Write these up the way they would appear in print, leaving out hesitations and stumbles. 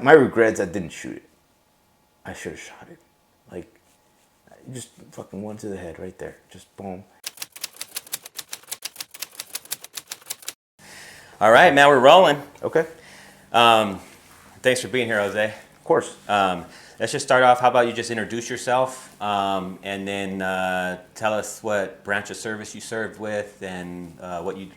my regrets, I didn't shoot it. I should have shot it. Like, just fucking one to the head right there. Just boom. All right, now we're rolling. Okay. Thanks for being here, Jose. Of course. Let's just start off. How about you just introduce yourself, and then tell us what branch of service you served with, and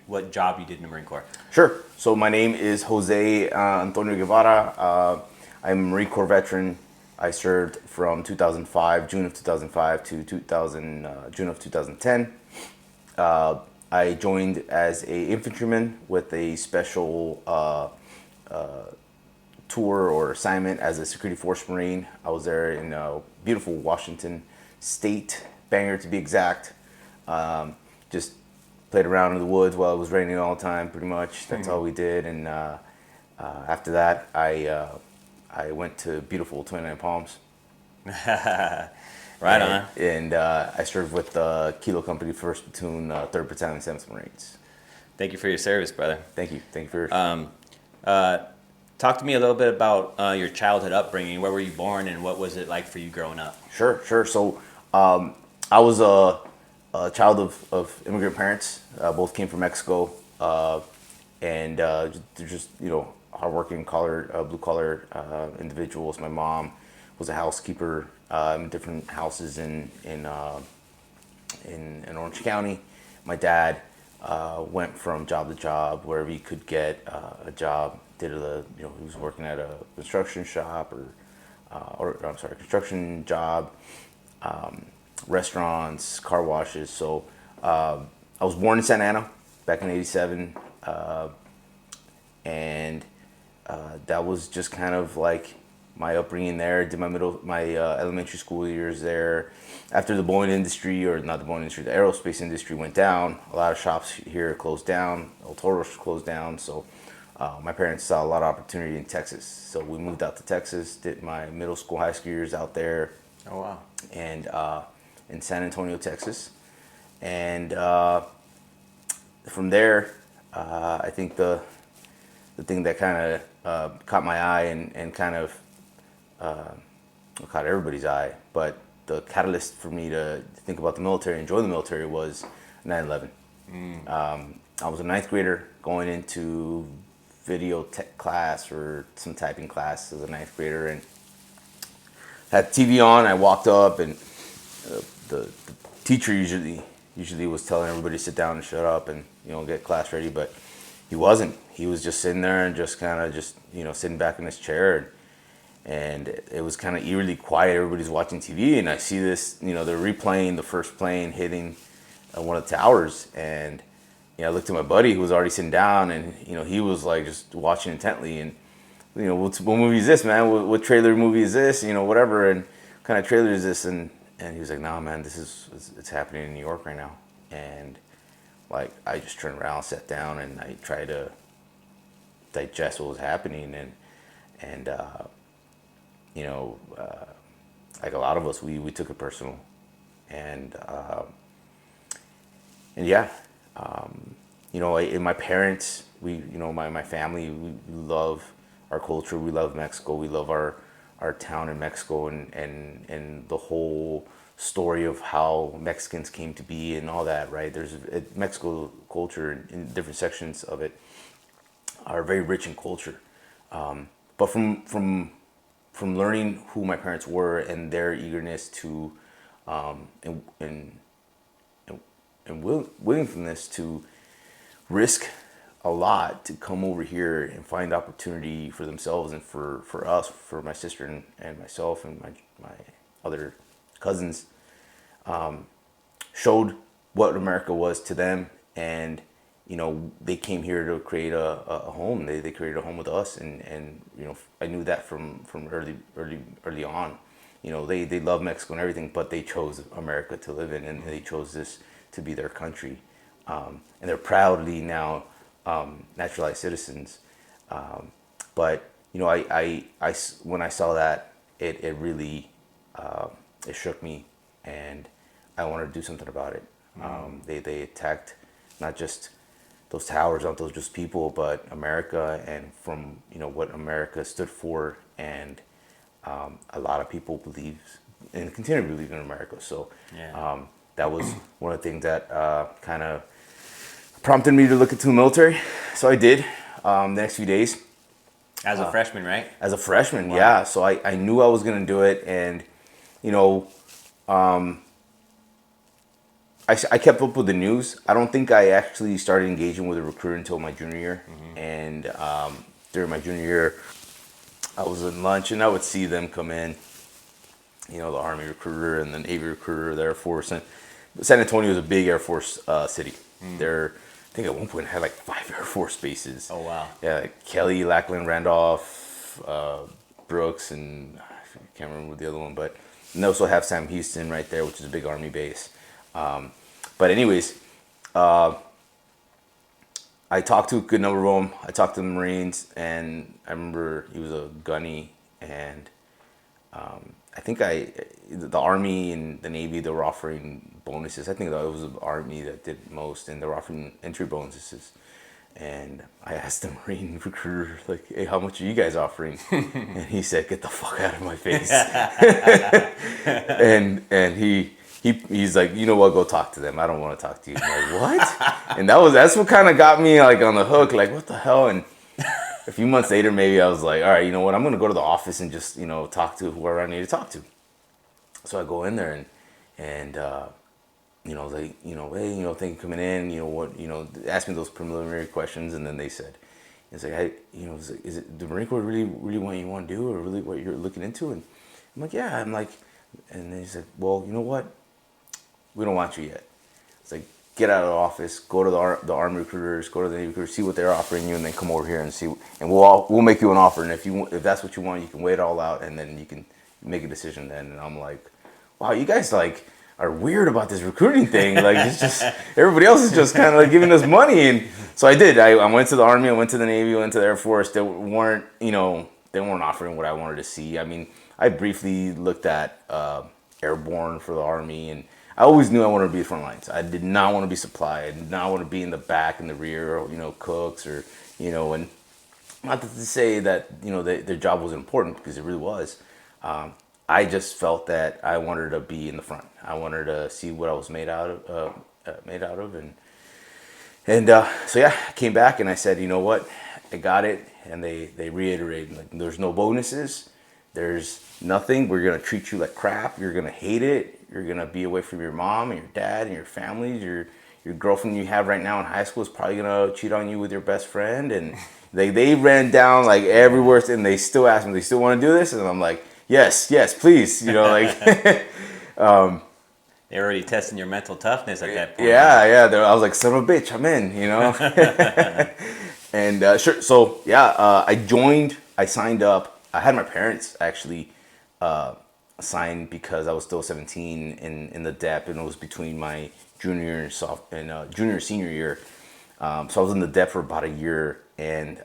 what job you did in the Marine Corps. Sure. So my name is Jose Antonio Guevara. I'm a Marine Corps veteran. I served from 2005, June of 2005 to June of 2010. I joined as a infantryman with a special tour or assignment as a security force Marine. I was there in beautiful Washington State, Bangor to be exact. Just played around in the woods while it was raining all the time, pretty much. That's all we did. And after that, I went to beautiful 29 Palms. Right on. And I served with the Kilo Company, 1st Platoon, 3rd Battalion, 7th Marines. Thank you for your service, brother. Thank you. Thank you for your... Talk to me a little bit about your childhood upbringing. Where were you born, and what was it like for you growing up? Sure. So I was a child of immigrant parents. Both came from Mexico, and they're just hardworking, blue collar individuals. My mom was a housekeeper in different houses in Orange County. My dad went from job to job wherever he could get a job. He was working at a construction shop construction job, restaurants, car washes. So I was born in Santa Ana back in '87, and that was just kind of like my upbringing there. Did my elementary school years there. After the Boeing industry, or not the Boeing industry, the aerospace industry went down. A lot of shops here closed down. El Toro's closed down. So my parents saw a lot of opportunity in Texas. So we moved out to Texas. Did my middle school, high school years out there. Oh wow! And in San Antonio, Texas, and from there, I think the thing that kind of caught my eye and kind of caught everybody's eye, but the catalyst for me to think about the military and join the military was 9/11. I was a ninth grader going into video tech class or some typing class as a ninth grader, and had TV on. I walked up, and the teacher usually was telling everybody to sit down and shut up and get class ready, but he wasn't. He was just sitting there and just kind of sitting back in his chair, and it was kind of eerily quiet. Everybody's watching TV, and I see this. They're replaying the first plane hitting one of the towers, and I looked at my buddy who was already sitting down, and he was like just watching intently, and what movie is this, man? What trailer movie is this? Whatever, and what kind of trailer is this? And he was like, nah, man, it's happening in New York right now. And like, I just turned around, sat down, and I tried to digest what was happening. And like a lot of us, we took it personal. And yeah, and my parents, my family, we love our culture. We love Mexico. We love our town in Mexico, and the whole story of how Mexicans came to be and all that, right? There's Mexico culture in different sections of it are very rich in culture. But from learning who my parents were and their eagerness to and willingness to risk a lot to come over here and find opportunity for themselves and for us, for my sister and myself and my other cousins, showed what America was to them. And they came here to create a home. They created a home with us, and I knew that from early on. They love Mexico and everything, but they chose America to live in, and they chose this to be their country, and they're proudly now naturalized citizens. But I when I saw that, it really it shook me, and I wanted to do something about it. They attacked not just those towers aren't those just people, but America, and from what America stood for, and a lot of people believe and continue to believe in America. So that was one of the things that kind of prompted me to look into the military. So I did the next few days. As a freshman, right? As a freshman, Wow. yeah. So I knew I was going to do it, and I kept up with the news. I don't think I actually started engaging with a recruiter until my junior year. And during my junior year, I was in lunch, and I would see them come in, the Army recruiter and the Navy recruiter, the Air Force. And San Antonio is a big Air Force city. I think at one point it had like 5 Air Force bases. Oh, wow. Yeah, like Kelly, Lackland, Randolph, Brooks, and I can't remember the other one, but they also have Sam Houston right there, which is a big Army base. But anyways, I talked to a good number of them. I talked to the Marines, and I remember he was a gunny, and I think the Army and the Navy, they were offering bonuses. I think that it was the Army that did most, and they were offering entry bonuses. And I asked the Marine recruiter, like, hey, how much are you guys offering? And he said, get the fuck out of my face. and he's like, you know what, go talk to them. I don't want to talk to you. I'm like, what? And that's what kind of got me like on the hook, like, what the hell? And a few months later, maybe I was like, all right, you know what, I'm going to go to the office and just, talk to whoever I need to talk to. So I go in there and like, hey, thank you for coming in, ask me those preliminary questions. And then they said, it's like, hey, is it the Marine Corps really what you want to do, or really what you're looking into? And I'm like, yeah. I'm like, and they said, well, you know what? We don't want you yet. It's like, get out of the office, go to the Army recruiters, go to the Navy recruiters, see what they're offering you, and then come over here and see, and we'll make you an offer. And if that's what you want, you can wait it all out, and then you can make a decision then. And I'm like, wow, you guys like are weird about this recruiting thing. Like, it's just, everybody else is just kind of like giving us money. And so I did. I went to the Army, I went to the Navy, I went to the Air Force. They weren't offering what I wanted to see. I mean, I briefly looked at airborne for the Army, and I always knew I wanted to be front lines. I did not want to be supply. I did not want to be in the back, in the rear, or, cooks, or, and not to say that, their job wasn't important, because it really was. I just felt that I wanted to be in the front. I wanted to see what I was made out of, and so yeah, I came back and I said, you know what, I got it. And they reiterated, like, there's no bonuses, there's nothing. We're gonna treat you like crap. You're gonna hate it. You're gonna be away from your mom and your dad and your family. Your girlfriend you have right now in high school is probably gonna cheat on you with your best friend. And they ran down like everywhere, and they still asked me, they still want to do this? And I'm like, yes, please. Like They're already testing your mental toughness at that point. Yeah. I was like, son of a bitch, I'm in. And sure. So yeah, I signed up. I had my parents actually sign, because I was still 17 in the DEP, and it was between my junior and senior year. So I was in the DEP for about a year, and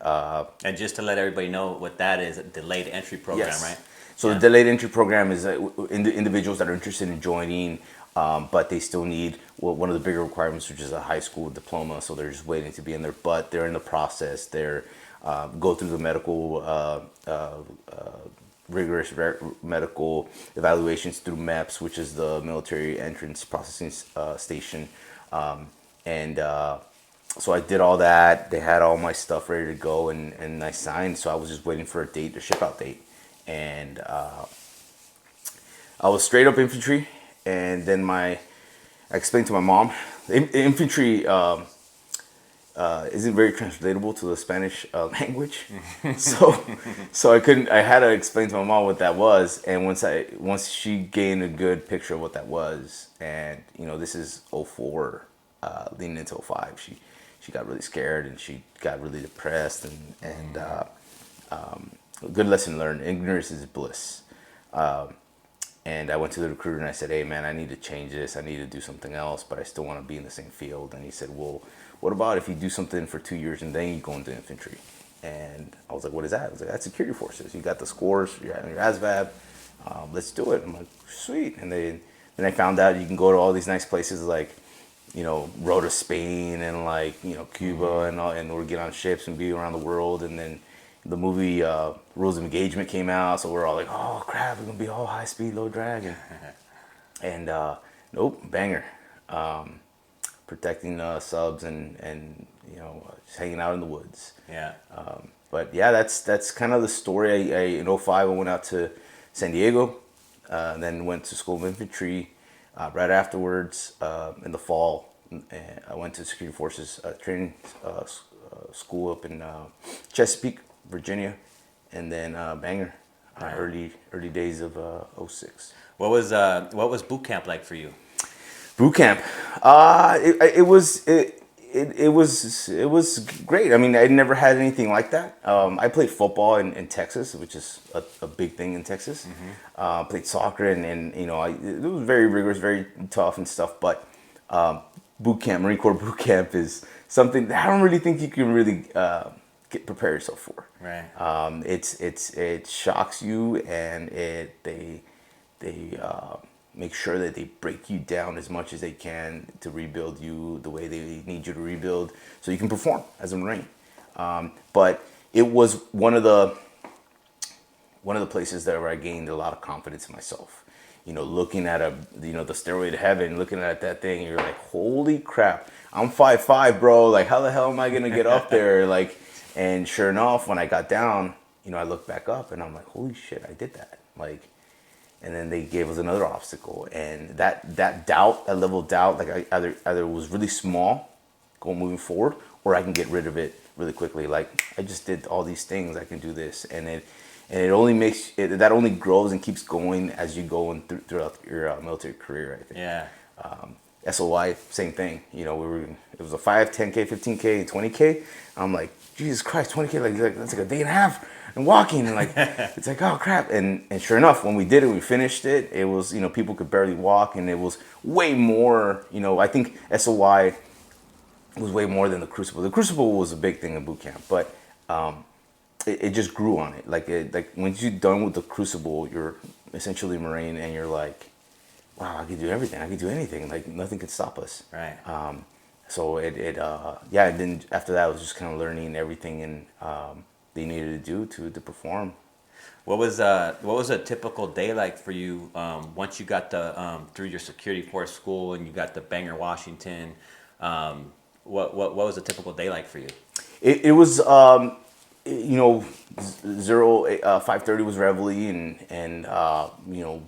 just to let everybody know what that is, a delayed entry program, yes. Right? So the delayed entry program is individuals that are interested in joining, but they still need one of the bigger requirements, which is a high school diploma. So they're just waiting to be in there, but they're in the process. They're go through the medical rigorous medical evaluations through MEPS, which is the Military Entrance Processing Station, and so I did all that. They had all my stuff ready to go, and I signed. So I was just waiting for a ship out date, and I was straight up infantry. And then I explained to my mom, infantry isn't very translatable to the Spanish language, so I had to explain to my mom what that was. And once she gained a good picture of what that was, and this is 04, leading into 05, she got really scared, and she got really depressed, and good lesson learned: ignorance is bliss. And I went to the recruiter and I said, hey man, I need to change this. I need to do something else, but I still want to be in the same field. And he said, well, what about if you do something for 2 years and then you go into infantry? And I was like, what is that? I was like, that's security forces. You got the scores, you're your ASVAB, let's do it. I'm like, sweet. And then I found out you can go to all these nice places like row to Spain and like Cuba and all, and we'd get on ships and be around the world. And then the movie Rules of Engagement came out, so we're all like, oh crap, we're gonna be all high speed, low drag, and nope, banger. Protecting subs and just hanging out in the woods. Yeah. But yeah, that's kind of the story. In '05 I went out to San Diego, then went to School of Infantry. Right afterwards, in the fall, I went to Security Forces training school up in Chesapeake, Virginia, and then Bangor, early days of '06. What was boot camp like for you? Boot camp, it was great. I mean, I never had anything like that. I played football in Texas, which is a big thing in Texas. Played soccer and it was very rigorous, very tough and stuff. But boot camp, Marine Corps boot camp is something that I don't really think you can really prepare yourself for. Right. It shocks you, and they make sure that they break you down as much as they can to rebuild you the way they need you to rebuild so you can perform as a Marine. But it was one of the places where I gained a lot of confidence in myself. Looking at the stairway to heaven, looking at that thing, you're like, holy crap, I'm 5'5", bro. Like, how the hell am I gonna get up there? Like, and sure enough, when I got down, I looked back up and I'm like, holy shit, I did that. Like, and then they gave us another obstacle, and that doubt, that level of doubt, like I either was really small, moving forward, or I can get rid of it really quickly. Like, I just did all these things, I can do this, and it only makes that only grows and keeps going as you go throughout your military career, I think. Yeah. SOI, same thing. It was a 5, 10K, 15K, 20K. I'm like, Jesus Christ, 20K, like that's like a day and a half. And walking and like it's like, oh crap, and sure enough, when we did it, we finished it, it was people could barely walk, and it was way more. I think SOI was way more than the Crucible. The Crucible was a big thing in boot camp, but it just grew on it. Like once you're done with the Crucible, you're essentially a Marine, and you're like, wow, I can do everything, I can do anything, like nothing can stop us. Right. So and then after that, I was just kind of learning everything and they needed to do to perform. What was a typical day like for you once you got through your security force school and you got to Bangor, Washington? What was a typical day like for you? It was 5:30 was reveille and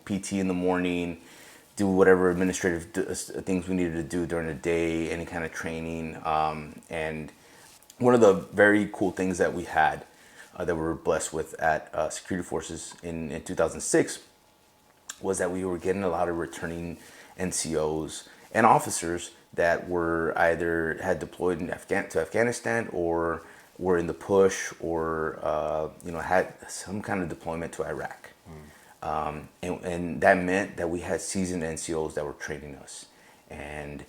PT in the morning, do whatever administrative things we needed to do during the day, any kind of training, and one of the very cool things that we had that we were blessed with at Security Forces in 2006 was that we were getting a lot of returning NCOs and officers that were either had deployed to Afghanistan or were in the push or had some kind of deployment to Iraq. And that meant that we had seasoned NCOs that were training us. And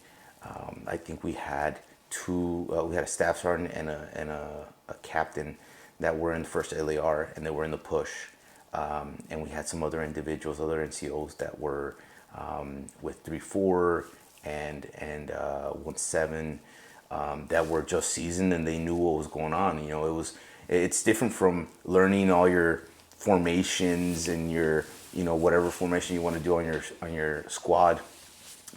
I think we had we had a staff sergeant and a captain that were in the first LAR, and they were in the push. And we had some other individuals, other NCOs that were with 3-4 and 1-7 that were just seasoned, and they knew what was going on. It's different from learning all your formations and your whatever formation you want to do on your squad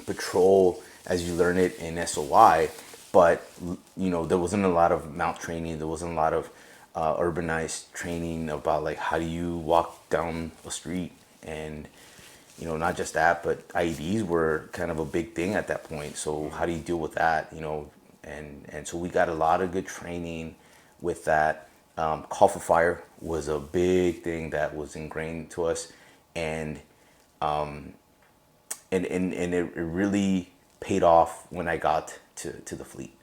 patrol as you learn it in SOI. But there wasn't a lot of mount training. There wasn't a lot of urbanized training about like how do you walk down a street, and not just that, but IEDs were kind of a big thing at that point. So how do you deal with that? And so we got a lot of good training with that. Call for fire was a big thing that was ingrained to us, and it really paid off when I got to the fleet.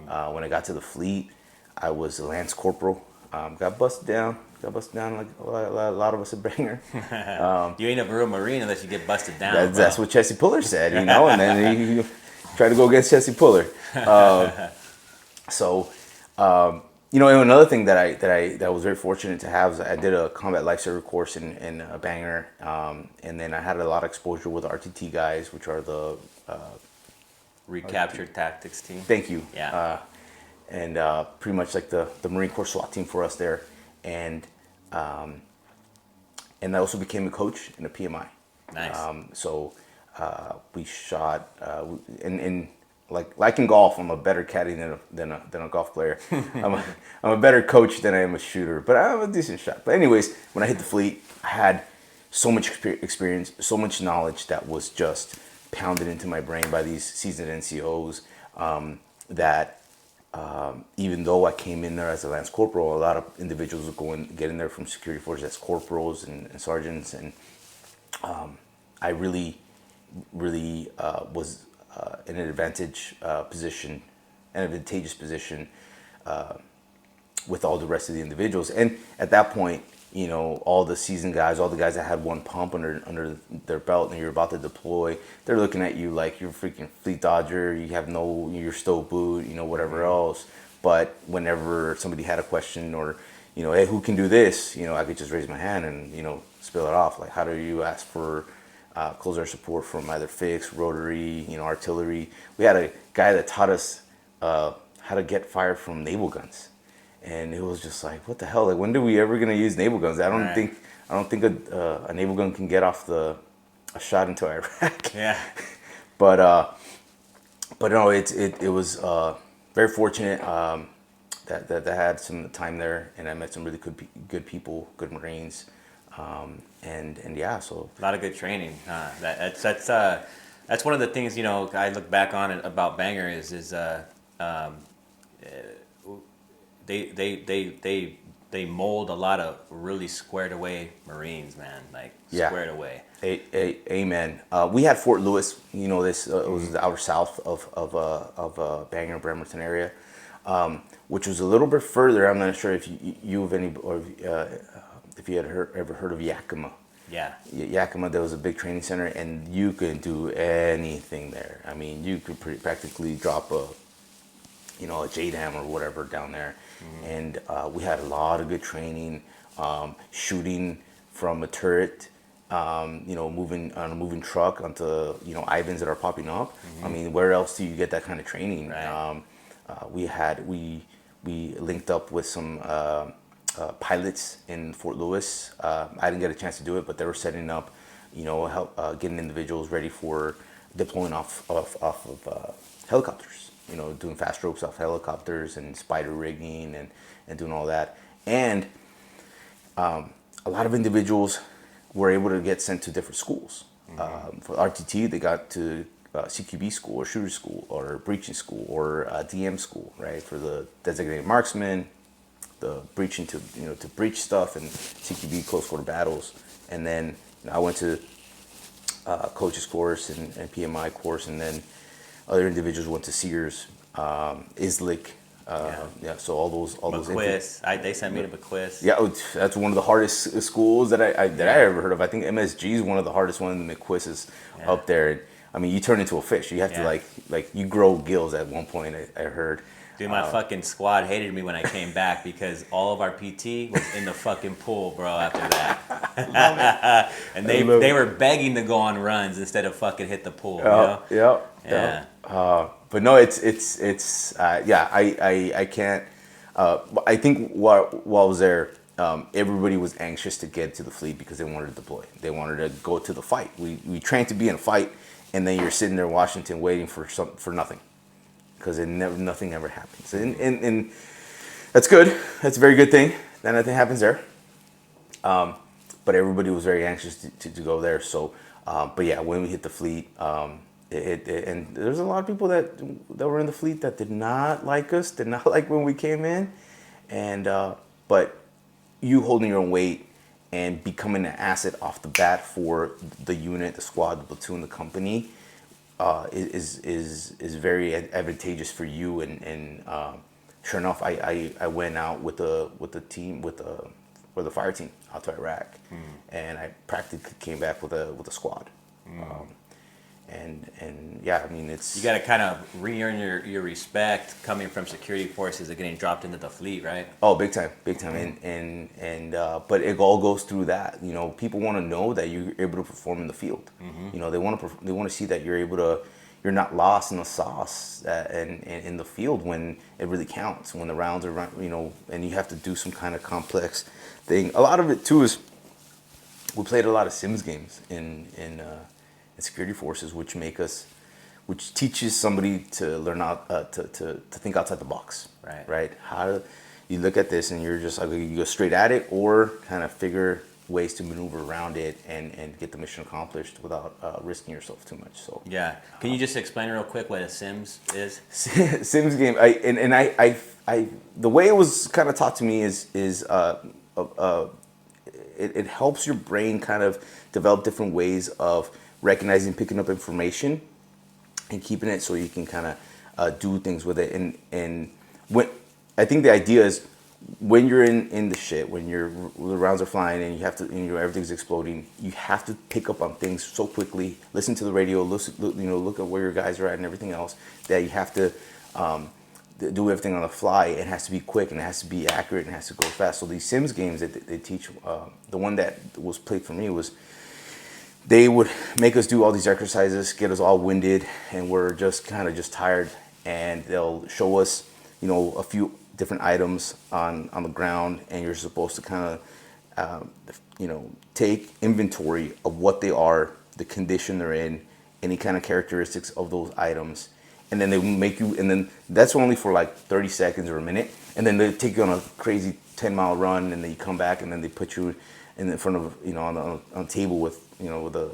When I got to the fleet, I was a lance corporal. Got busted down like a lot of us at Bangor. You ain't a real Marine unless you get busted down. That's what Jesse Puller said, and then he tried to go against Jesse Puller. And another thing that I was very fortunate to have is I did a combat lifesaver course in Bangor, and then I had a lot of exposure with RTT guys, which are the recaptured tactics team. Thank you. Yeah. And pretty much like the Marine Corps SWAT team for us there, and I also became a coach in a PMI. Nice. So we shot, and like in golf, I'm a better caddy than a golf player. I'm a better coach than I am a shooter, but I'm a decent shot. But anyways, when I hit the fleet, I had so much experience, so much knowledge that was just pounded into my brain by these seasoned NCOs, that even though I came in there as a Lance Corporal, a lot of individuals would get in there from security forces as corporals and sergeants, and I really was in an advantageous position with all the rest of the individuals. And at that point, you know, all the seasoned guys, all the guys that had one pump under their belt and you're about to deploy, they're looking at you like you're a freaking fleet dodger, you're stow boot, you know, whatever else. But whenever somebody had a question or, you know, hey, who can do this? You know, I could just raise my hand and, you know, spill it off. Like, how do you ask for close air support from either fixed, rotary, you know, artillery? We had a guy that taught us how to get fire from naval guns. And it was just like, what the hell? Like, when are we ever gonna use naval guns? I don't think a naval gun can get off a shot into Iraq. Yeah. But no, it was very fortunate that I had some time there, and I met some really good people, good Marines, and yeah, so A lot of good training. That's one of the things, you know, I look back on it about Bangor is they mold a lot of really squared away Marines, man, like squared away. Amen. We had Fort Lewis, you know, this it was the outer south of Bangor, Bremerton area, which was a little bit further. I'm not sure if if you had ever heard of Yakima. Yeah. Yakima, there was a big training center, and you could do anything there. I mean, you could practically drop a JDAM or whatever down there. And we had a lot of good training, shooting from a turret, moving on a moving truck onto, Ivans that are popping up. I mean, where else do you get that kind of training? Right. We linked up with some pilots in Fort Lewis. I didn't get a chance to do it, but they were setting up, getting individuals ready for deploying off of helicopters. Doing fast ropes off helicopters and spider rigging and doing all that. And a lot of individuals were able to get sent to different schools. For RTT, they got to CQB school or shooter school or breaching school or DM school, right? For the designated marksman, the breaching to breach stuff, and CQB close quarter battles. And then I went to coaches course and PMI course, and then other individuals went to Sears, ISLIC, so all those. They sent me to Bequist. Yeah, that's one of the hardest schools that I ever heard of. I think MSG is one of the hardest ones. The McQuist is up there. I mean, you turn into a fish. You have to like you grow gills at one point. I heard. Dude, my fucking squad hated me when I came back because all of our PT was in the fucking pool, bro, after that. And they were begging to go on runs instead of fucking hit the pool. Yeah. But no, it's I can't. I think while I was there, everybody was anxious to get to the fleet because they wanted to deploy. They wanted to go to the fight. We trained to be in a fight, and then you're sitting there in Washington waiting for nothing. Because nothing ever happens, and that's good. That's a very good thing that nothing happens there. But everybody was very anxious to go there. So, but yeah, when we hit the fleet, and there's a lot of people that were in the fleet that did not like us, did not like when we came in, and but you holding your own weight and becoming an asset off the bat for the unit, the squad, the platoon, the company. Is very advantageous for you, and sure enough, I went out with the team for the fire team out to Iraq, and I practically came back with a squad, and yeah, I mean it's you got to kind of re-earn your respect coming from security forces and getting dropped into the fleet, right? Oh, big time, and but it all goes through that. People want to know that you're able to perform in the field. They want to see that you're able to, you're not lost in the sauce and in the field when it really counts, when the rounds are, you know, and you have to do some kind of complex thing. A lot of it too is we played a lot of Sims games in security forces, which teaches somebody to learn out to think outside the box. Right. How do you look at this and you're just like, you go straight at it, or kind of figure ways to maneuver around it and get the mission accomplished without risking yourself too much. So Yeah. Can you just explain real quick what a Sims is? Sims game. I the way it was kind of taught to me is it helps your brain kind of develop different ways of recognizing, picking up information, and keeping it so you can kind of do things with it. And when I think the idea is when you're in the shit, when the rounds are flying and you have to, you know, everything's exploding, you have to pick up on things so quickly. Listen to the radio, look at where your guys are at and everything else, that you have to do everything on the fly. It has to be quick and it has to be accurate and it has to go fast. So these Sims games that they teach, the one that was played for me was, they would make us do all these exercises, get us all winded, and we're just kind of just tired. And they'll show us, you know, a few different items on the ground, and you're supposed to kind of, you know, take inventory of what they are, the condition they're in, any kind of characteristics of those items, and then they make you. And then that's only for like 30 seconds or a minute, and then they take you on a crazy 10-mile run, and then you come back, and then they put you in front of, you know, on a table with, you know, with a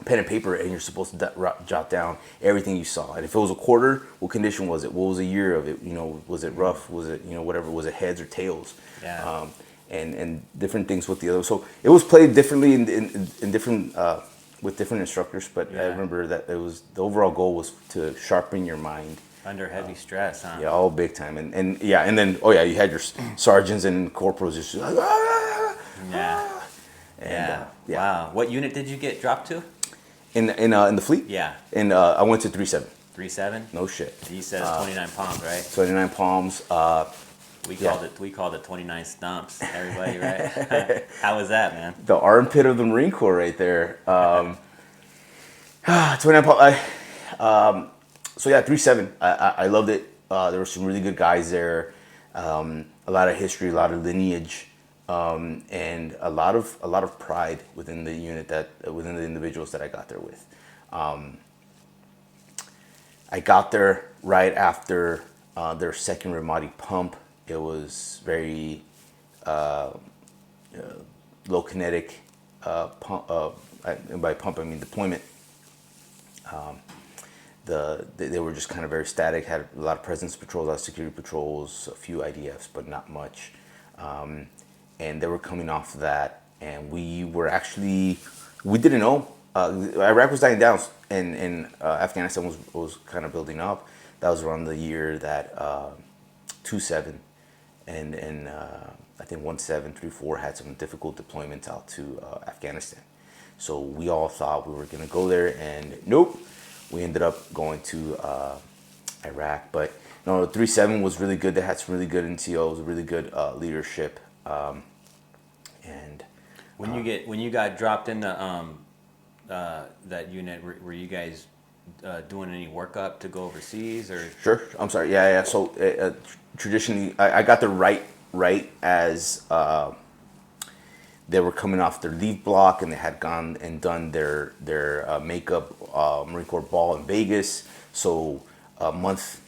pen and paper, and you're supposed to jot down everything you saw. And if it was a quarter, what condition was it? What was the year of it? You know, was it rough? Was it, you know, whatever? Was it heads or tails? Yeah. And different things with the other. So it was played differently in different with different instructors. But I remember that it was, the overall goal was to sharpen your mind Under heavy stress, huh? Yeah, all big time. And then you had your sergeants and corporals just like, ah! Yeah. And, Wow. What unit did you get dropped to? In the fleet? Yeah. And I went to 3-7. 3-7? No shit. He says 29 palms, right? 29 palms. We called it 29 stumps. Everybody, right? How was that, man? The armpit of the Marine Corps right there. 29 palms. So yeah, 3-7. I loved it. There were some really good guys there. A lot of history, a lot of lineage. And a lot of pride within the unit, within the individuals that I got there with. I got there right after their second Ramadi pump. It was very low kinetic pump. And by pump I mean deployment. They were just kind of very static. Had a lot of presence patrols, a lot of security patrols, a few IDFs, but not much. And they were coming off of that, and we didn't know. Iraq was dying down, and Afghanistan was kind of building up. That was around the year that 2-7 and I think 1-7, 3-4 had some difficult deployments out to Afghanistan. So we all thought we were going to go there, and nope, we ended up going to Iraq. But no, 3-7 was really good. They had some really good NCOs, really good leadership. And when you got dropped in the that unit, were you guys doing any workup to go overseas or? Sure. I'm sorry. Yeah. So traditionally, I got there right as they were coming off their leave block, and they had gone and done their makeup Marine Corps ball in Vegas. So a month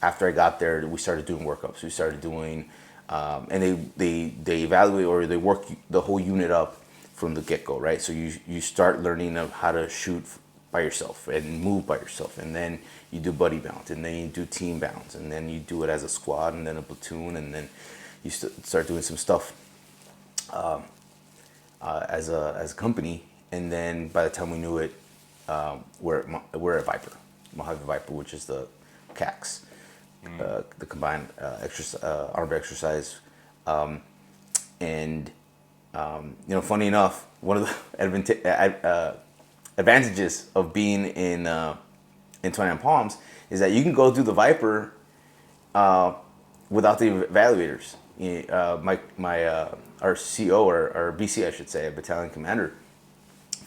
after I got there, we started doing workups. We started doing, and they evaluate, or they work the whole unit up from the get-go, right? So you start learning of how to shoot by yourself and move by yourself, and then you do buddy bounds, and then you do team bounds, and then you do it as a squad, and then a platoon, and then you start doing some stuff as a company. And then by the time we knew it, we're a Viper, Mojave Viper, which is the CAX, the combined armed exercise. And funny enough, one of the advantages of being in 29 Palms is that you can go through the Viper without the evaluators. Our CO, or BC, I should say, a battalion commander,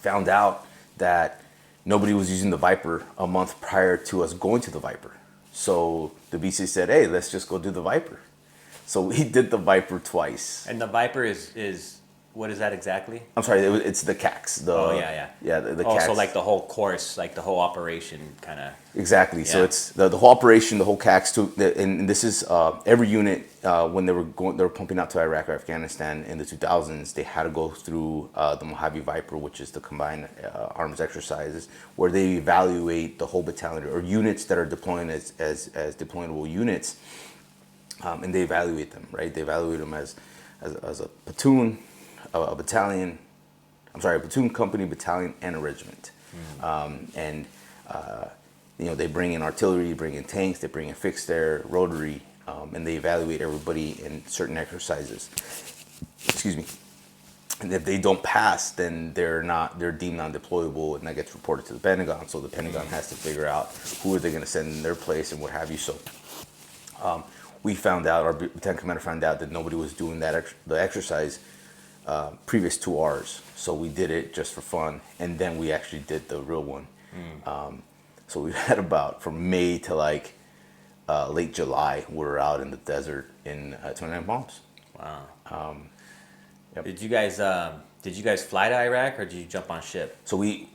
found out that nobody was using the Viper a month prior to us going to the Viper. So the BC said, hey, let's just go do the Viper. So we did the Viper twice. And the Viper is what is that exactly? I'm sorry, it's the CACs. Yeah, the CACs. So like the whole course, like the whole operation kind of. Exactly. Yeah. So it's the whole operation, the whole CACs, and this is every unit when they were pumping out to Iraq or Afghanistan in the 2000s. They had to go through the Mojave Viper, which is the combined arms exercises, where they evaluate the whole battalion or units that are deploying as deployable units, and they evaluate them. Right? They evaluate them as a platoon, a battalion. I'm sorry, a platoon, company, battalion, and a regiment, they bring in artillery, bring in tanks, they bring in fixed air, rotary, and they evaluate everybody in certain exercises. Excuse me. And if they don't pass, then they're deemed non-deployable, and that gets reported to the Pentagon. So the Pentagon has to figure out who are they going to send in their place and what have you. So we found out, our battalion commander found out that nobody was doing the exercise previous to ours. So we did it just for fun, and then we actually did the real one. So we had about from May to like late July, we were out in the desert in 29 Palms. Wow. Yep. Did you guys fly to Iraq, or did you jump on ship? So we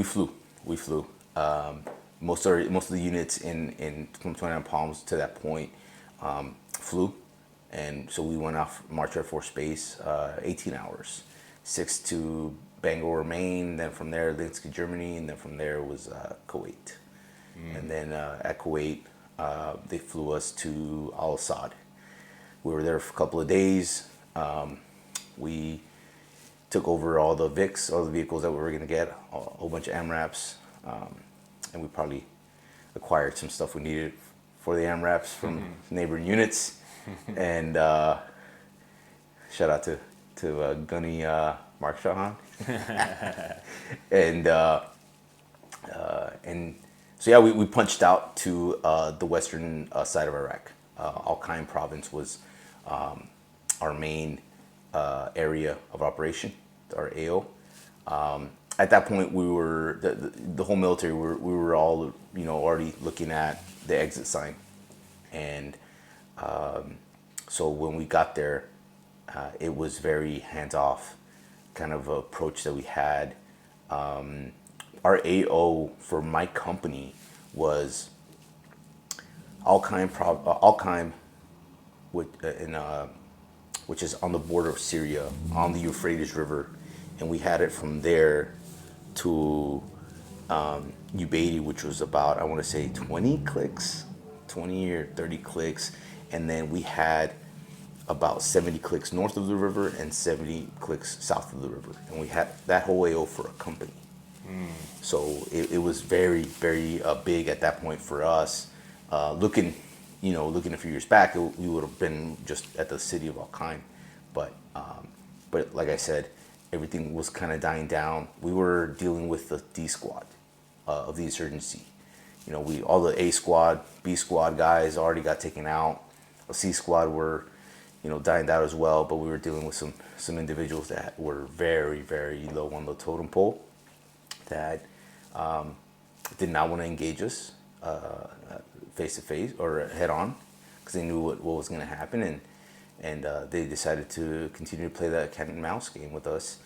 flew. We flew. Most of the units from 29 Palms to that point flew, and so we went off March Air Force Base, 18 hours, 6 to Bangor, Maine. Then from there, Linsk, Germany, and then from there was Kuwait. And then at Kuwait, they flew us to Al Asad. We were there for a couple of days. We took over all the VICs, all the vehicles that we were going to get, a whole bunch of AMRAPs, and we probably acquired some stuff we needed for the AMRAPs from neighboring units. And shout out to Gunny Mark Shahan. and so yeah, we punched out to the western side of Iraq. Al-Qaim province was our main area of operation, our AO. At that point, we were the whole military. We were all already looking at the exit sign, and so when we got there, it was very hands-off kind of approach that we had. Our AO for my company was Al-Qaim, which is on the border of Syria, on the Euphrates River, and we had it from there to Ubaidi, which was about, I want to say 20 or 30 clicks, and then we had about 70 clicks north of the river and 70 clicks south of the river, and we had that whole AO for a company. So it was very, very big at that point for us. Looking a few years back, we would have been just at the city of Al-Qaim, but like I said, everything was kind of dying down. We were dealing with the D squad of the insurgency. All the A squad, B squad guys already got taken out. The C squad were, dying out as well, but we were dealing with some individuals that were very, very low on the totem pole that did not want to engage us face to face or head on, because they knew what was going to happen, and they decided to continue to play that cat and mouse game with us.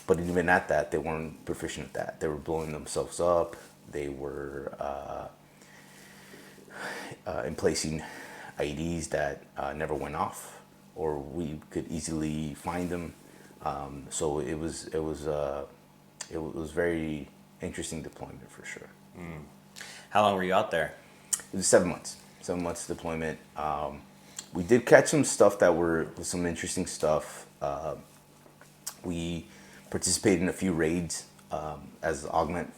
But even at that, they weren't proficient at that. They were blowing themselves up. They were emplacing IEDs that never went off, or we could easily find them. So it was very interesting deployment for sure. How long were you out there? It was 7 months. 7 months deployment. We did catch some stuff that was some interesting stuff. We participated in a few raids as augment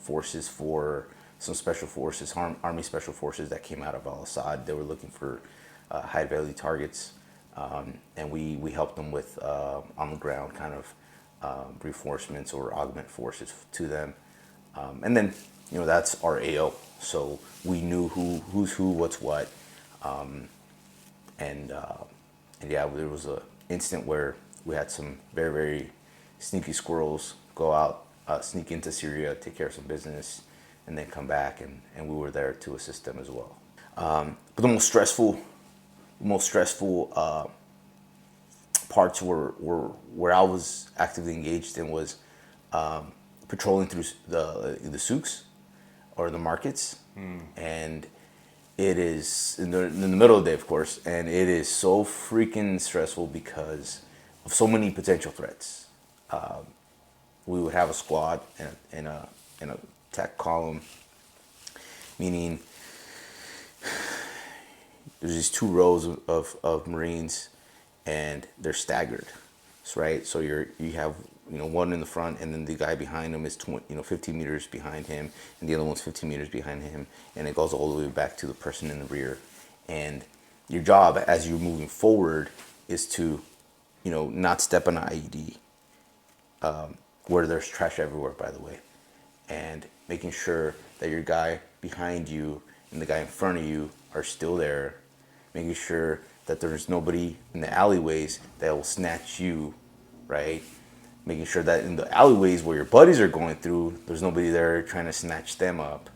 forces for some special forces, Army special forces that came out of Al-Assad. They were looking for high value targets, and we helped them with on the ground kind of reinforcements or augment forces to them. And then, that's our AO. So we knew who's who, what's what. And yeah, there was an instant where we had some very, very sneaky squirrels go out sneak into Syria, take care of some business, and then come back, and we were there to assist them as well. But the most stressful parts were where I was actively engaged in was patrolling through the souks or the markets, and it is in the middle of the day, of course, and it is so freaking stressful because of so many potential threats. We would have a squad in a tech column, meaning there's these two rows of Marines, and they're staggered, right? So you have one in the front, and then the guy behind him is 15 meters behind him, and the other one's 15 meters behind him, and it goes all the way back to the person in the rear. And your job as you're moving forward is to, not step on an IED, where there's trash everywhere, by the way, and making sure that your guy behind you and the guy in front of you are still there, making sure that there's nobody in the alleyways that will snatch you, right? Making sure that in the alleyways where your buddies are going through, there's nobody there trying to snatch them up.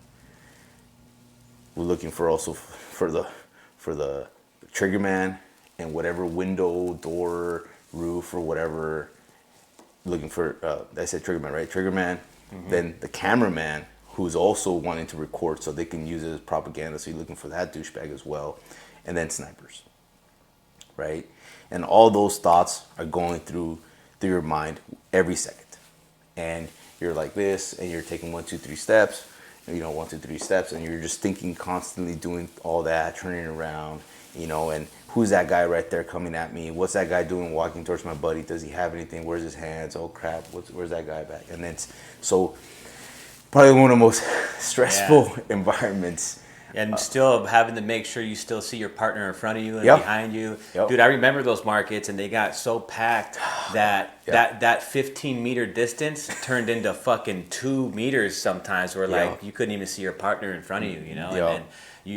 We're looking for also for the trigger man and whatever window, door, roof, or whatever. Looking for I said trigger man, right? Trigger man. Mm-hmm. Then the cameraman, who's also wanting to record so they can use it as propaganda. So you're looking for that douchebag as well, and then snipers, right? And all those thoughts are going through your mind every second, and you're like this, and you're taking 1, 2, 3 steps, 1, 2, 3 steps, and you're just thinking constantly, doing all that, turning around, and who's that guy right there coming at me? What's that guy doing walking towards my buddy? Does he have anything? Where's his hands? Oh crap! Where's that guy back? And then so probably one of the most stressful environments. And still having to make sure you still see your partner in front of you and Yep. behind you. Yep. Dude, I remember those markets, and they got so packed that Yep. that 15-meter distance turned into fucking 2 meters sometimes, where like Yep. you couldn't even see your partner in front of you, Yep.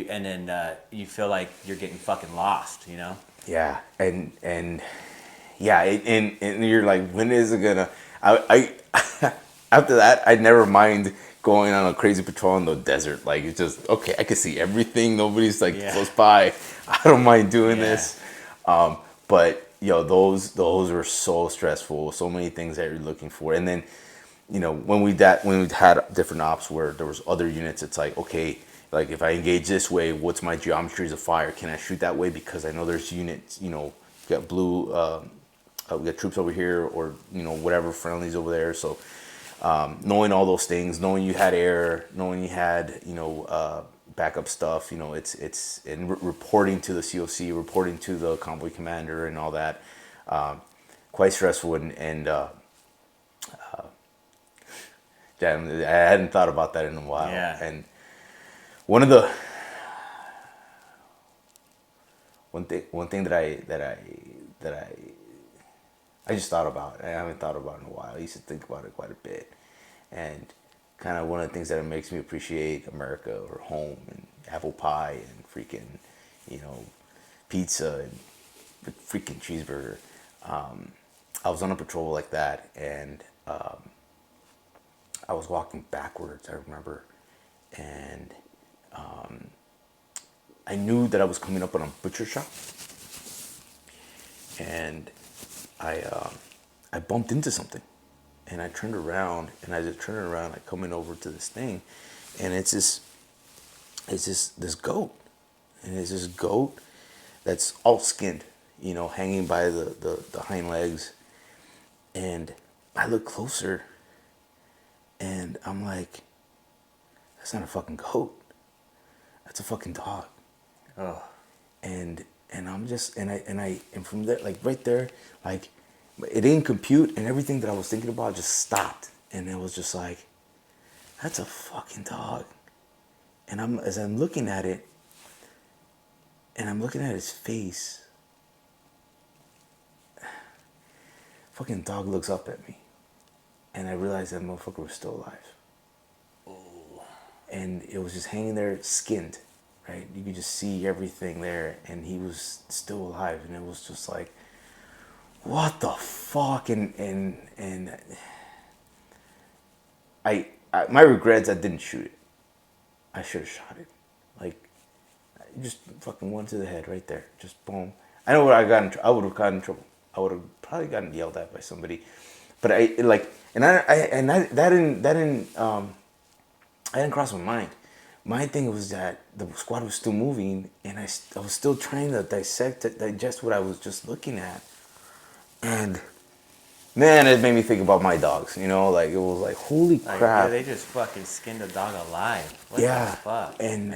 and then you feel like you're getting fucking lost, Yeah, and yeah, and you're like, when is it gonna? I after that, I never mind going on a crazy patrol in the desert. Like, it's just okay. I can see everything. Nobody's like close by. I don't mind doing this. But those were so stressful. So many things that you're looking for, and then when we had different ops where there was other units, it's like, okay, like if I engage this way, what's my geometries of fire? Can I shoot that way? Because I know there's units. We got blue. We got troops over here, or whatever, friendlies over there. So knowing all those things, knowing you had air, knowing you had backup stuff, it's and reporting to the COC, reporting to the convoy commander, and all that, quite stressful. And damn, I hadn't thought about that in a while. Yeah. And one thing that I just thought about, I haven't thought about in a while. I used to think about it quite a bit, and kind of one of the things that makes me appreciate America, or home, and apple pie, and freaking pizza, and the freaking cheeseburger. I was on a patrol like that, and I was walking backwards, I remember, and I knew that I was coming up on a butcher shop, and I bumped into something, and I turned around, and as I turned around, I coming over to this thing, and it's this goat, and it's this goat that's all skinned, hanging by the hind legs, and I look closer, and I'm like, that's not a fucking goat, that's a fucking dog. Oh. And I'm just, and from there, like right there, like it didn't compute, and everything that I was thinking about just stopped, and it was just like, that's a fucking dog. And as I'm looking at it, and I'm looking at his face, fucking dog looks up at me, and I realized that motherfucker was still alive. Oh. And it was just hanging there, skinned. Right, you could just see everything there, and he was still alive, and it was just like, what the fuck, and my regrets, I didn't shoot it. I should have shot it. Like, just fucking one to the head right there. Just boom. I know what I would have gotten in trouble. I would have probably gotten yelled at by somebody. But I didn't cross my mind. My thing was that the squad was still moving, and I was still trying to digest what I was just looking at. And man, it made me think about my dogs. Like it was like, holy Like, crap. yeah, they just fucking skinned a dog alive. What Yeah, the fuck? and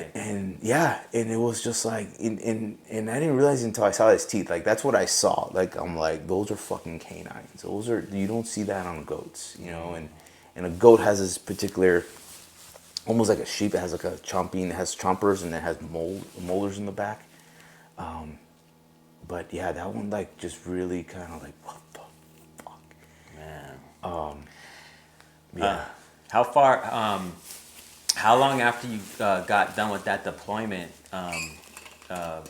it was just like, and I didn't realize until I saw his teeth. Like that's what I saw. Like I'm like, those are fucking canines. You don't see that on goats, and a goat has this particular, almost like a sheep. It has like it has chompers, and it has molars in the back. But yeah, that one like just really kind of like, what the fuck, Man. yeah. How long after you got done with that deployment? I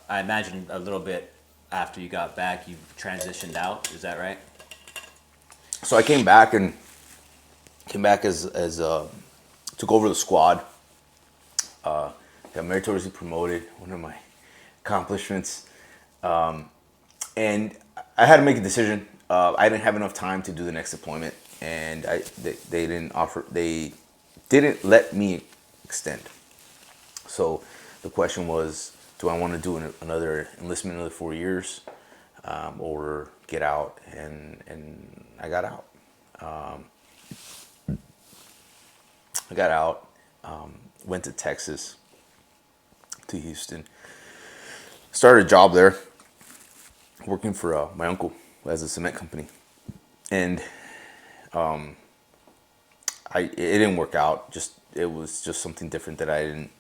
imagine a little bit after you got back, you transitioned out. Is that right? So I came back as took over the squad. Got meritoriously promoted. One of my accomplishments. And I had to make a decision. I didn't have enough time to do the next deployment, and they didn't let me extend. So the question was, do I want to do another enlistment, another 4 years, or get out? And I got out. Went to Texas, to Houston. Started a job there, working for my uncle who has a cement company, and it didn't work out. It was just something different that I didn't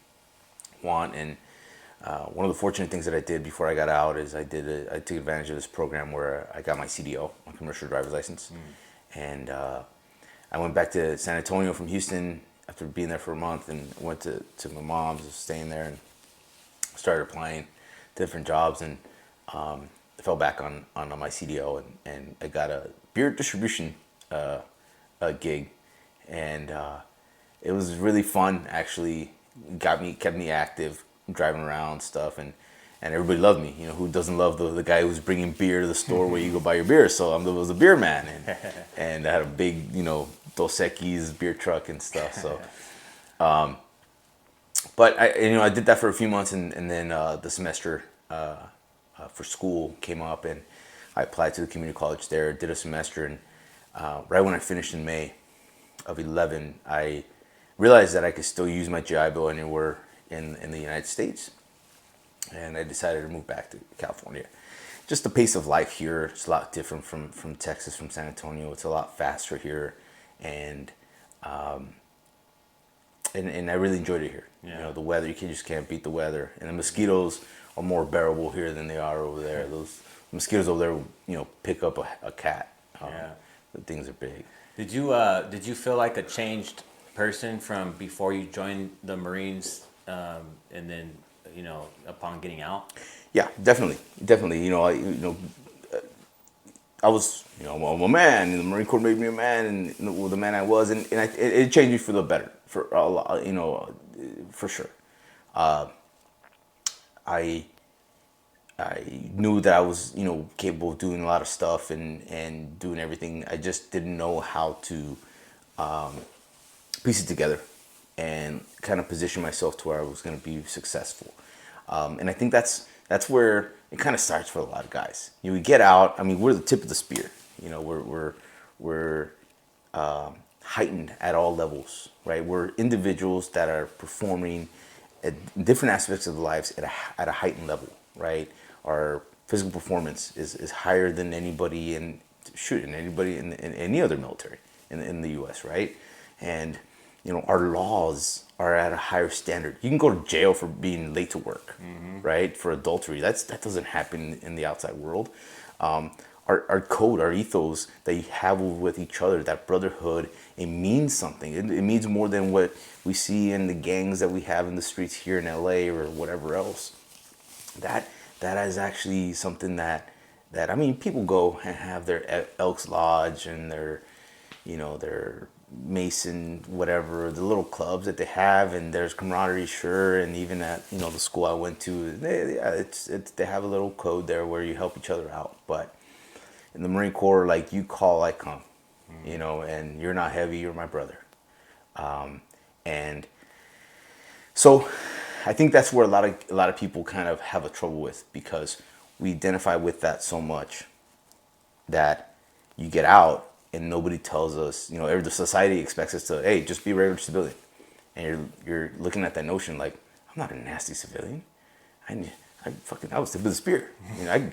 want. And one of the fortunate things that I did before I got out is I took advantage of this program where I got my CDO, my commercial driver's license, and I went back to San Antonio from Houston after being there for a month, and went to my mom's, was staying there, and started applying to different jobs, and I fell back on my CDO, and I got a beer distribution gig, and it was really fun. Actually, kept me active, driving around stuff, and everybody loved me. Who doesn't love the guy who's bringing beer to the store where you go buy your beer? So I was a beer man, and I had a big Dos Equis beer truck and stuff. So, but I did that for a few months, and then the semester for school came up, and I applied to the community college there, did a semester, and right when I finished in May of 11, I realized that I could still use my GI Bill anywhere in the United States, and I decided to move back to California. Just the pace of life here is a lot different from Texas, from San Antonio. It's a lot faster here, and I really enjoyed it here. Yeah. The weather, you just can't beat the weather, and the mosquitoes are more bearable here than they are over there. Those mosquitoes over there, pick up a cat. Yeah. The things are big. Did you feel like a changed person from before you joined the Marines, and then upon getting out? Yeah, definitely. I was, I'm a man, and the Marine Corps made me a man, and the man I was, and it changed me for the better, for a lot, for sure. I knew that I was, capable of doing a lot of stuff and doing everything. I just didn't know how to piece it together and kind of position myself to where I was going to be successful. And I think that's where it kind of starts for a lot of guys. We get out. I mean, we're the tip of the spear. We're heightened at all levels, right? We're individuals that are performing at different aspects of their lives at a heightened level, right? Our physical performance is higher than anybody in any other military in the U.S., right? And our laws are at a higher standard. You can go to jail for being late to work, right? For adultery. That doesn't happen in the outside world. Our code, our ethos that you have with each other, that brotherhood, it means something. It means more than what we see in the gangs that we have in the streets here in LA or whatever else. That is actually something that I mean, people go and have their Elks Lodge and their Mason, whatever, the little clubs that they have, and there's camaraderie, sure, and even at, you know, the school I went to, they have a little code there where you help each other out. But in the Marine Corps, like, you call, I come, you know, and you're not heavy, you're my brother. And so I think that's where a lot of people kind of have a trouble with, because we identify with that so much that you get out and nobody tells us, you know, the society expects us to, hey, just be a regular civilian. And you're looking at that notion like, I'm not a nasty civilian. I was tip of the spear. You know,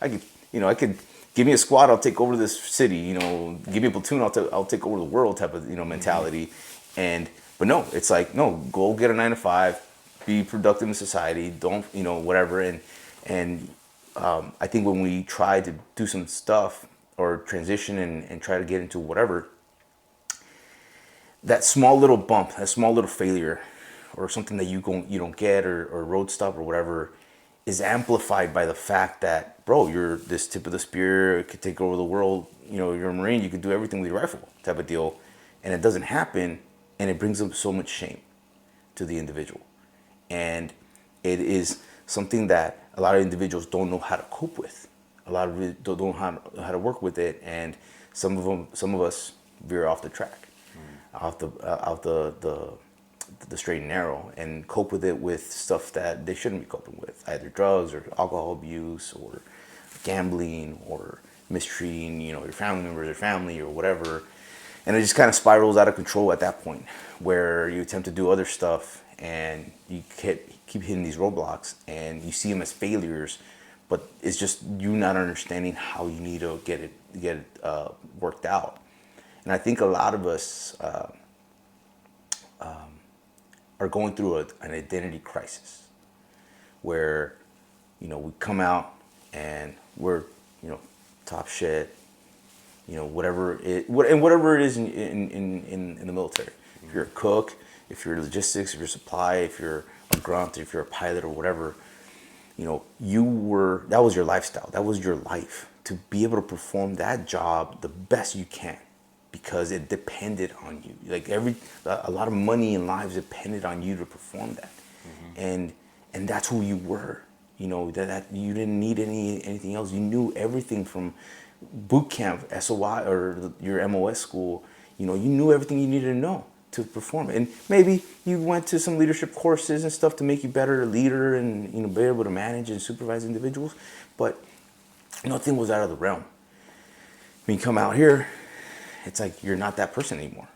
I could give me a squad, I'll take over this city. You know, give me a platoon, I'll take over the world type of, you know, mentality. But no, it's like, no, go get a 9 to 5, be productive in society. Don't, you know, whatever. And I think when we try to do some stuff or transition and try to get into whatever, that small little bump, that small little failure, or something that you don't get, or road stop or whatever, is amplified by the fact that, bro, you're this tip of the spear, it could take over the world. You know, you're a Marine, you could do everything with your rifle, type of deal, and it doesn't happen, and it brings up so much shame to the individual, and it is something that a lot of individuals don't know how to cope with. A lot of it don't know how to work with it, and some of us veer off the track, off the straight and narrow, and cope with it with stuff that they shouldn't be coping with, either drugs or alcohol abuse or gambling or mistreating, you know, your family members or family or whatever, and it just kind of spirals out of control at that point, where you attempt to do other stuff and you keep hitting these roadblocks, and you see them as failures, but it's just you not understanding how you need to get it worked out. And I think a lot of us are going through an identity crisis, where, you know, we come out and we're, you know, top shit, you know, whatever it is in the military. If you're a cook, if you're logistics, if you're supply, if you're a grunt, if you're a pilot or whatever, you know, that was your lifestyle. That was your life, to be able to perform that job the best you can, because it depended on you. Like a lot of money and lives depended on you to perform that. And that's who you were. You know, that you didn't need anything else. You knew everything from boot camp, SOI, or your MOS school. You know, you knew everything you needed to know to perform. And maybe you went to some leadership courses and stuff to make you better leader and, you know, be able to manage and supervise individuals, but nothing was out of the realm. When you come out here, it's like you're not that person anymore.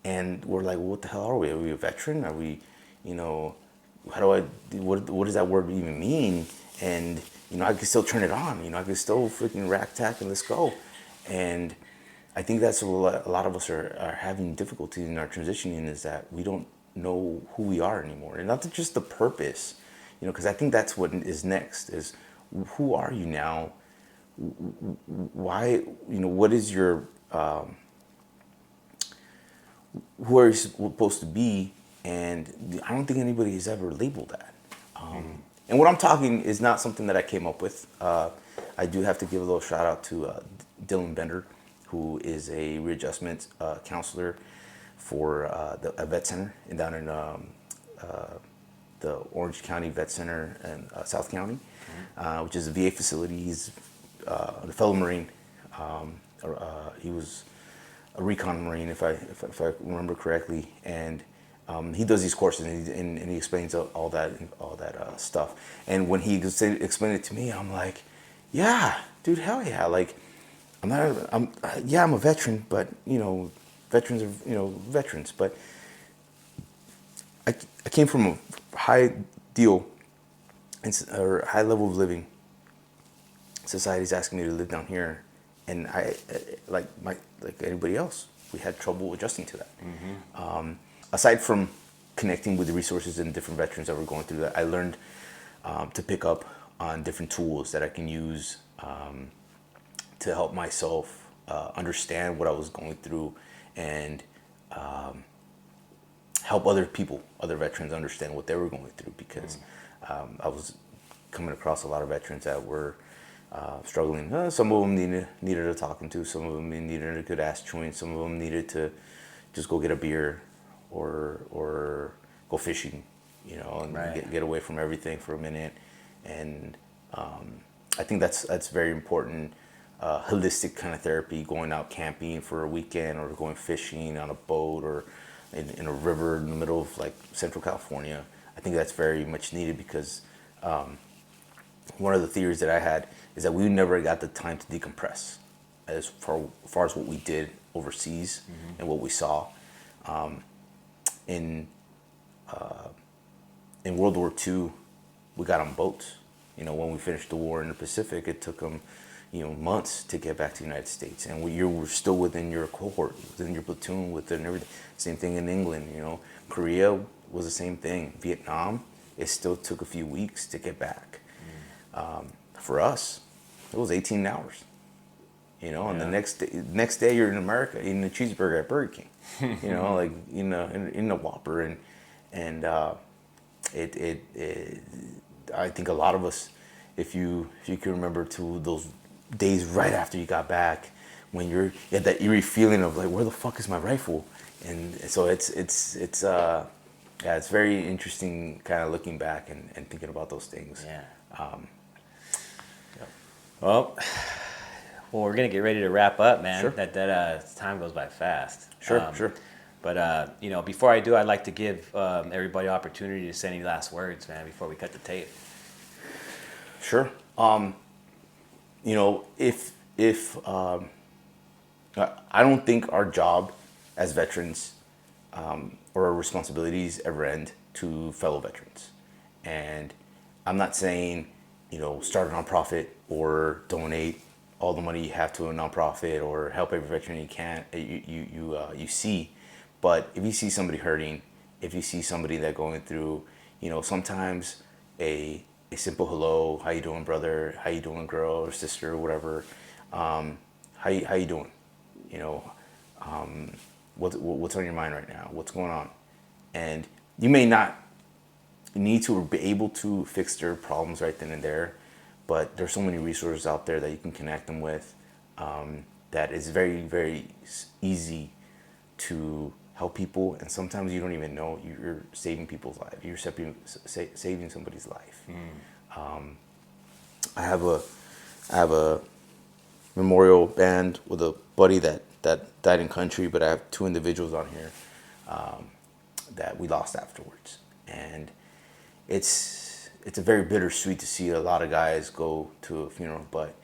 And we're like, well, what the hell are we? Are we a veteran? Are we, you know, what does that word even mean? And, you know, I can still turn it on. You know, I can still freaking rack tack and let's go. And I think that's what a lot of us are having difficulty in our transitioning, is that we don't know who we are anymore. And not just the purpose, you know, because I think that's what is next, is who are you now? Why, you know, what is your, who are you supposed to be? And I don't think anybody has ever labeled that. And what I'm talking is not something that I came up with. I do have to give a little shout out to Dylan Bender, who is a readjustment counselor for a vet center down in the Orange County Vet Center in South County, which is a VA facility. He's a fellow Marine. He was a recon Marine, if I remember correctly, and he does these courses, and he explains all that stuff. And when he explained it to me, I'm like, yeah, dude, hell yeah! Like, I'm a veteran, but, you know, veterans are, you know, veterans. But I came from a high deal or high level of living. Society's asking me to live down here, and I like anybody else, we had trouble adjusting to that. Aside from connecting with the resources and different veterans that were going through that, I learned to pick up on different tools that I can use to help myself understand what I was going through, and help other people, other veterans, understand what they were going through, because I was coming across a lot of veterans that were struggling. Some of them needed a talking to. Some of them needed a good ass chewing. Some of them needed to just go get a beer or go fishing, you know, and Right. get away from everything for a minute. And I think that's very important. Holistic kind of therapy, going out camping for a weekend or going fishing on a boat or in a river in the middle of like Central California. I think that's very much needed because one of the theories that I had is that we never got the time to decompress as far as what we did overseas and what we saw. In World War II, we got on boats. You know, when we finished the war in the Pacific, it took them, you know, months to get back to the United States. And you were still within your cohort, within your platoon, within everything. Same thing in England, you know. Korea was the same thing. Vietnam, it still took a few weeks to get back. For us, it was 18 hours. You know, and the next day you're in America eating a cheeseburger at Burger King. You know, like in a Whopper, and I think a lot of us, if you can remember to those days right after you got back, when you had that eerie feeling of like, where the fuck is my rifle? And so it's very interesting, kind of looking back and thinking about those things. Yeah. Well, we're gonna get ready to wrap up, man. Sure. That time goes by fast. Sure. But you know, before I do, I'd like to give everybody opportunity to say any last words, man, before we cut the tape. Sure. You know, if I don't think our job as veterans or our responsibilities ever end to fellow veterans, and I'm not saying, you know, start a nonprofit or donate all the money you have to a nonprofit or help every veteran you see. But if you see somebody hurting, if you see somebody that going through, you know, sometimes a simple hello, how you doing, brother? How you doing, girl or sister or whatever? How you doing? You know, what's on your mind right now? What's going on? And you may not need to be able to fix their problems right then and there, but there's so many resources out there that you can connect them with, that is very, very easy to help people. And sometimes you don't even know you're saving people's lives. You're saving somebody's life. I have a memorial band with a buddy that died in country, but I have two individuals on here that we lost afterwards. And it's a very bittersweet to see a lot of guys go to a funeral, but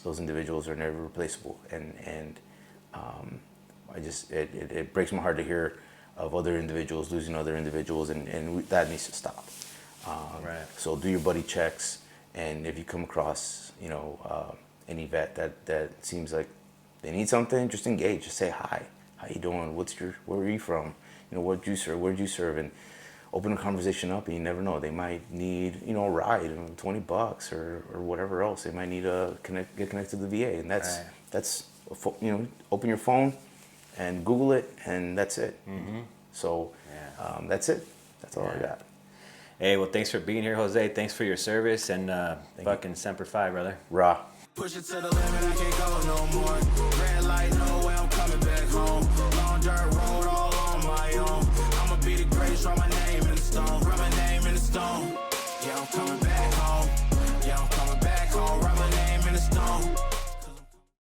those individuals are never replaceable. And it breaks my heart to hear of other individuals losing other individuals, and that needs to stop. Right. So do your buddy checks, and if you come across, you know, any vet that seems like they need something, just engage. Just say hi. How you doing? Where are you from? You know, where'd you serve? And open a conversation up, and you never know. They might need, you know, a ride, $20 or whatever else. They might need to get connected to the VA, and that's you know, open your phone and Google it, and that's it. So that's it. That's all I got. Hey, well, thanks for being here, Jose. Thanks for your service, and fucking Semper Fi, brother. Rah. Push it to the limit, I can't go no more.